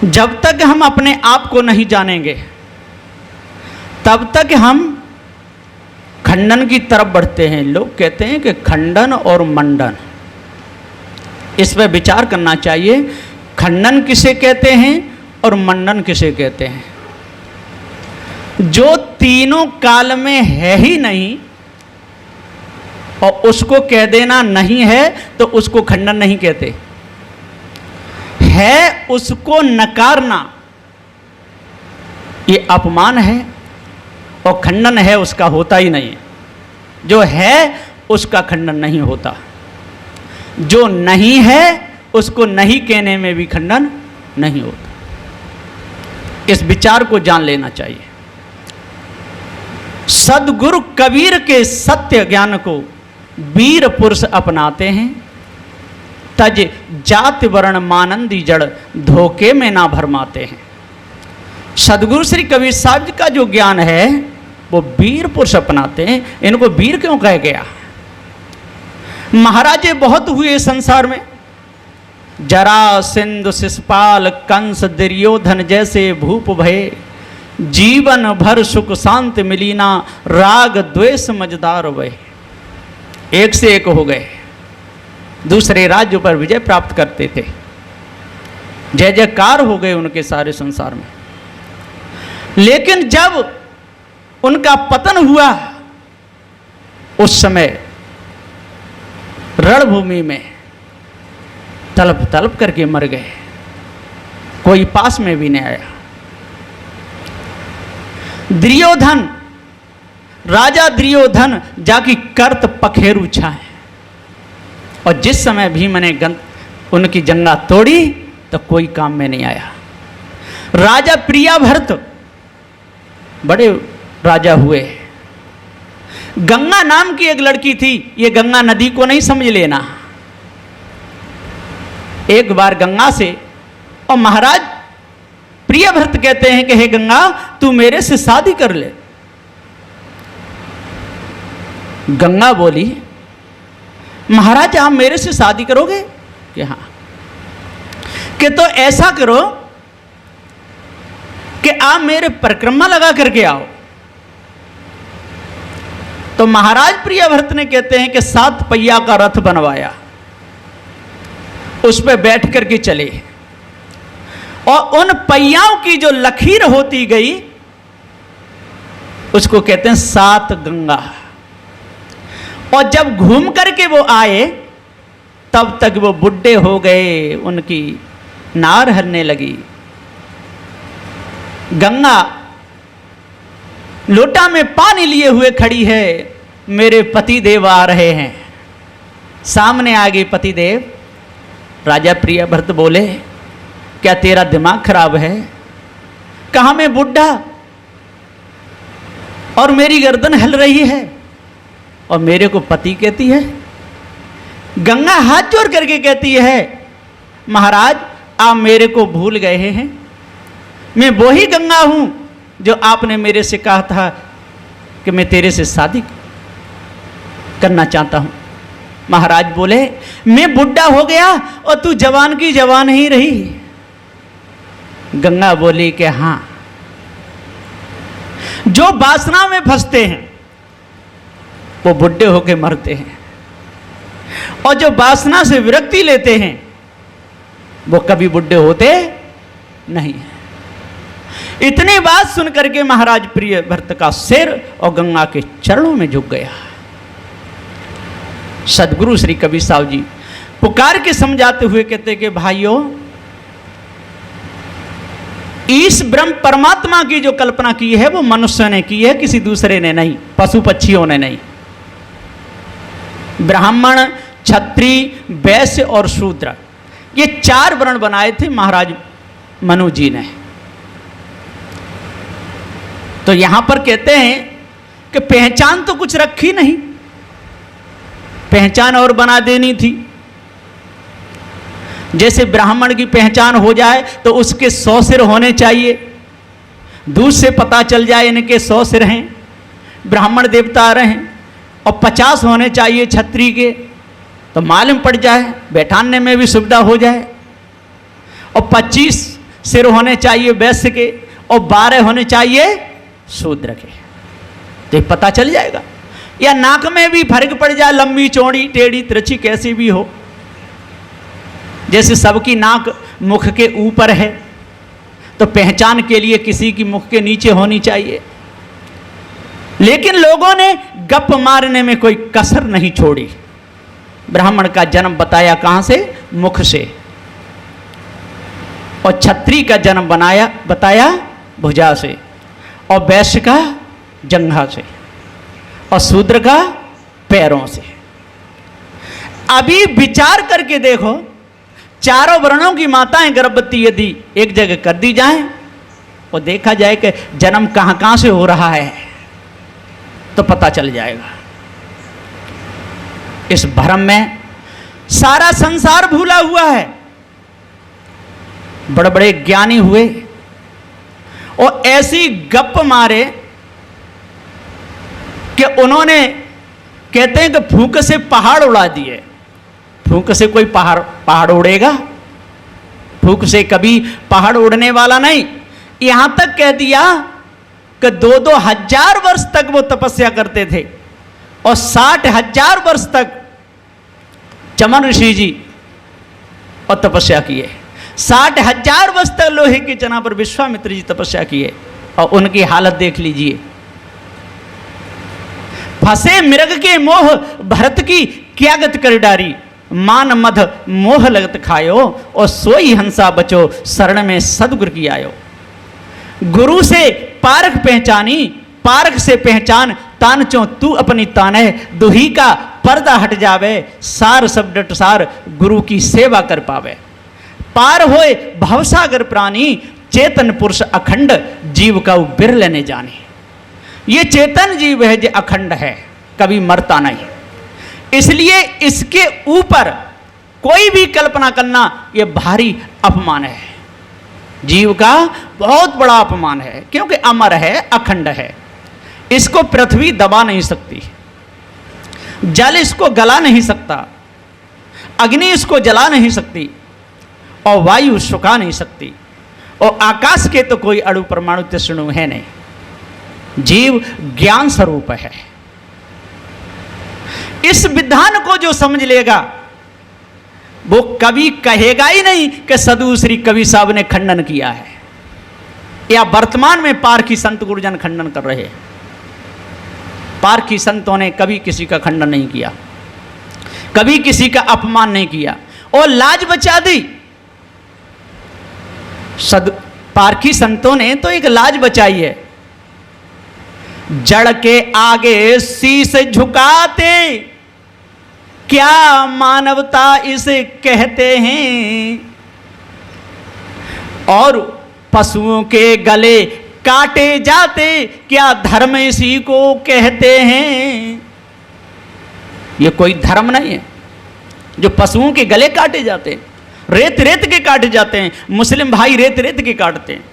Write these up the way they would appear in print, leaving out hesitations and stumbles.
जब तक हम अपने आप को नहीं जानेंगे तब तक हम खंडन की तरफ बढ़ते हैं। लोग कहते हैं कि खंडन और मंडन, इस पर विचार करना चाहिए। खंडन किसे कहते हैं और मंडन किसे कहते हैं? जो तीनों काल में है ही नहीं और उसको कह देना नहीं है तो उसको खंडन नहीं कहते। है उसको नकारना ये अपमान है, और खंडन है उसका होता ही नहीं। जो है उसका खंडन नहीं होता, जो नहीं है उसको नहीं कहने में भी खंडन नहीं होता। इस विचार को जान लेना चाहिए। सदगुरु कबीर के सत्य ज्ञान को वीर पुरुष अपनाते हैं। तज जाति वर्ण मानंदी जड़ धोखे में ना भरमाते हैं। सदगुरु श्री कबीर साहब का जो ज्ञान है वो वीर पुरुष अपनाते हैं। इनको वीर क्यों कहा गया? महाराजे बहुत हुए संसार में, जरा सिंधु शिशुपाल कंस दुर्योधन जैसे भूप भये। जीवन भर सुख शांति मिली ना, राग द्वेष मजदार भये। एक से एक हो गए, दूसरे राज्यों पर विजय प्राप्त करते थे, जय जयकार हो गए उनके सारे संसार में। लेकिन जब उनका पतन हुआ उस समय रणभूमि में तड़प तड़प करके मर गए, कोई पास में भी नहीं आया। दुर्योधन, राजा दुर्योधन जाकी करत पखेरु छाए, और जिस समय भीम ने उनकी जंगा तोड़ी तो कोई काम में नहीं आया। राजा प्रियाभर्त बड़े राजा हुए। गंगा नाम की एक लड़की थी, ये गंगा नदी को नहीं समझ लेना। एक बार गंगा से, और महाराज प्रियभर्त कहते हैं कि हे गंगा तू मेरे से शादी कर ले। गंगा बोली महाराज आप मेरे से शादी करोगे? कि हाँ। कि तो ऐसा करो कि आप मेरे परिक्रमा लगा करके आओ। तो महाराज प्रियभर्त ने कहते हैं कि 7 पहिया का रथ बनवाया, उस पर बैठ करके चले, और उन पहियाओं की जो लकीर होती गई उसको कहते हैं 7 गंगा। और जब घूम करके वो आए तब तक वो बुढ़े हो गए, उनकी नार हरने लगी। गंगा लोटा में पानी लिए हुए खड़ी है, मेरे पति देव आ रहे हैं। सामने आ गए पति देव। राजा प्रियभर्त बोले क्या तेरा दिमाग खराब है? कहाँ मैं बुढ़ा और मेरी गर्दन हिल रही है और मेरे को पति कहती है? गंगा हाथ जोड़ करके कहती है महाराज आप मेरे को भूल गए हैं, मैं वही गंगा हूं जो आपने मेरे से कहा था कि मैं तेरे से शादी करना चाहता हूं। महाराज बोले मैं बुढ़ा हो गया और तू जवान की जवान ही रही। गंगा बोली कि हाँ, जो वासना में फंसते हैं वो बुढ़े होके मरते हैं, और जो वासना से विरक्ति लेते हैं वो कभी बुढ़े होते नहीं हैं। इतनी बात सुन करके महाराज प्रिय भरत का सिर और गंगा के चरणों में झुक गया। सदगुरु श्री कबीर साहब जी पुकार के समझाते हुए कहते कि भाइयों, इस ब्रह्म परमात्मा की जो कल्पना की है वो मनुष्य ने की है, किसी दूसरे ने नहीं, पशु पक्षियों ने नहीं। ब्राह्मण, क्षत्रिय, वैश्य और शूद्र, ये 4 वर्ण बनाए थे महाराज मनु जी ने। तो यहां पर कहते हैं कि पहचान तो कुछ रखी नहीं, पहचान और बना देनी थी। जैसे ब्राह्मण की पहचान हो जाए तो उसके 100 सिर होने चाहिए, दूर से पता चल जाए इनके 100 सिर हैं, ब्राह्मण देवता आ रहे हैं, और 50 होने चाहिए क्षत्रिय के, तो मालूम पड़ जाए, बैठाने में भी सुविधा हो जाए। और 25 सिर होने चाहिए वैश्य के, और 12 होने चाहिए शूद्र के, तो पता चल जाएगा। या नाक में भी फर्क पड़ जाए, लंबी चौड़ी टेढ़ी तिरछी कैसी भी हो, जैसे सबकी नाक मुख के ऊपर है, तो पहचान के लिए किसी की मुख के नीचे होनी चाहिए। लेकिन लोगों ने गप मारने में कोई कसर नहीं छोड़ी। ब्राह्मण का जन्म बताया कहां से? मुख से। और क्षत्रिय का जन्म बताया भुजा से, और वैश्य का जंघा से, और शूद्र का पैरों से। अभी विचार करके देखो, चारों वर्णों की माताएं गर्भवती यदि एक जगह कर दी जाएं और देखा जाए कि जन्म कहां कहां से हो रहा है, तो पता चल जाएगा। इस भ्रम में सारा संसार भूला हुआ है। बड़े बड़े ज्ञानी हुए और ऐसी गप मारे कि उन्होंने, कहते हैं कि फूंक से पहाड़ उड़ा दिए। फूंक से कोई पहाड़ उड़ेगा? फूंक से कभी पहाड़ उड़ने वाला नहीं। यहां तक कह दिया कि 2-2 हजार वर्ष तक वो तपस्या करते थे, और 60,000 वर्ष तक चमन ऋषि जी और तपस्या किए। 60,000 वर्ष तक लोहे के चना पर विश्वामित्र जी तपस्या किए, और उनकी हालत देख लीजिए। फंसे मृग के मोह भरत की क्या गत कर डारी, मान मध मोह लगत खायो, और सोई हंसा बचो शरण में सदगुरु की आयो। गुरु से पारख पहचानी, पारख से पहचान तानचो तू अपनी ताने, दुही का पर्दा हट जावे, सार सब डट सार गुरु की सेवा कर पावे। पार होए भवसागर प्राणी, चेतन पुरुष अखंड जीव का बिरले ने जाने। ये चेतन जीव है जो अखंड है, कभी मरता नहीं। इसलिए इसके ऊपर कोई भी कल्पना करना ये भारी अपमान है, जीव का बहुत बड़ा अपमान है, क्योंकि अमर है, अखंड है। इसको पृथ्वी दबा नहीं सकती, जल इसको गला नहीं सकता, अग्नि इसको जला नहीं सकती, और वायु सुखा नहीं सकती, और आकाश के तो कोई अणु परमाणु तिष्णु है नहीं। जीव ज्ञान स्वरूप है। इस विधान को जो समझ लेगा वो कभी कहेगा ही नहीं कि सदगुरु श्री कबीर साहब ने खंडन किया है, या वर्तमान में पारखी संत गुरुजन खंडन कर रहे हैं। पारखी संतों ने कभी किसी का खंडन नहीं किया, कभी किसी का अपमान नहीं किया, और लाज बचा दी। पारखी संतों ने तो एक लाज बचाई है। जड़ के आगे शीश झुकाते, क्या मानवता इसे कहते हैं, और पशुओं के गले काटे जाते, क्या धर्म इसी को कहते हैं। ये कोई धर्म नहीं है जो पशुओं के गले काटे जाते हैं, रेत रेत के काटे जाते हैं। मुस्लिम भाई रेत रेत के काटते हैं,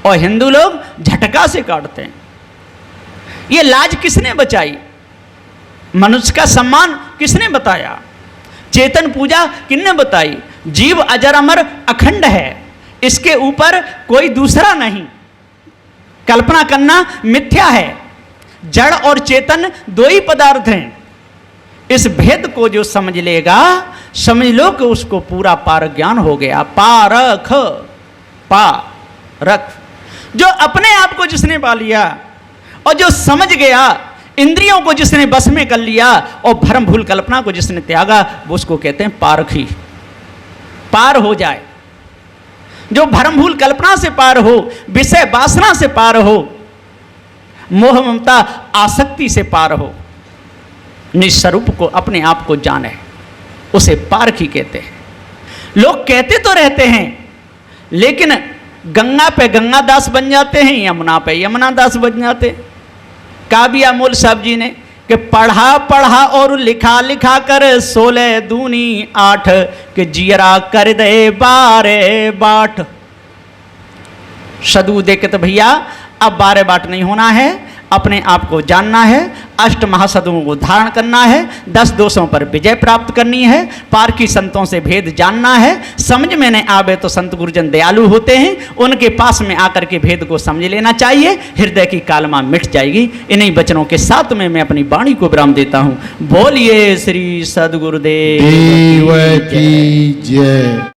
और हिंदू लोग झटका से काटते हैं। ये लाज किसने बचाई? मनुष्य का सम्मान किसने बताया? चेतन पूजा किसने बताई? जीव अजर अमर अखंड है, इसके ऊपर कोई दूसरा नहीं। कल्पना करना मिथ्या है। जड़ और चेतन दो ही पदार्थ हैं। इस भेद को जो समझ लेगा, समझ लो कि उसको पूरा पार ज्ञान हो गया। पारख, पारख जो अपने आप को जिसने पा लिया और जो समझ गया, इंद्रियों को जिसने बस में कर लिया और भ्रम भूल कल्पना को जिसने त्यागा, वो उसको कहते हैं पारखी। पार हो जाए, जो भ्रम भूल कल्पना से पार हो, विषय वासना से पार हो, मोह ममता आसक्ति से पार हो, निस्वरूप को अपने आप को जाने, उसे पारखी कहते हैं। लोग कहते तो रहते हैं, लेकिन गंगा पे गंगा दास बन जाते हैं, यमुना पे यमुना दास बन जाते हैं। काबिया मोल साहब जी ने कि पढ़ा पढ़ा और लिखा लिखा कर 16 दूनी 8 के जियरा कर दे 12 बाट। सदू देखे तो भैया अब 12 बाट नहीं होना है, अपने आप को जानना है, अष्ट महासदुओं को धारण करना है, 10 दोषों पर विजय प्राप्त करनी है, पारखी संतों से भेद जानना है। समझ में नहीं आवे तो संत गुरुजन दयालु होते हैं, उनके पास में आकर के भेद को समझ लेना चाहिए, हृदय की कालमा मिट जाएगी। इन्हीं वचनों के साथ में मैं अपनी वाणी को विराम देता हूँ। बोलिए श्री सद्गुरुदेव की जय।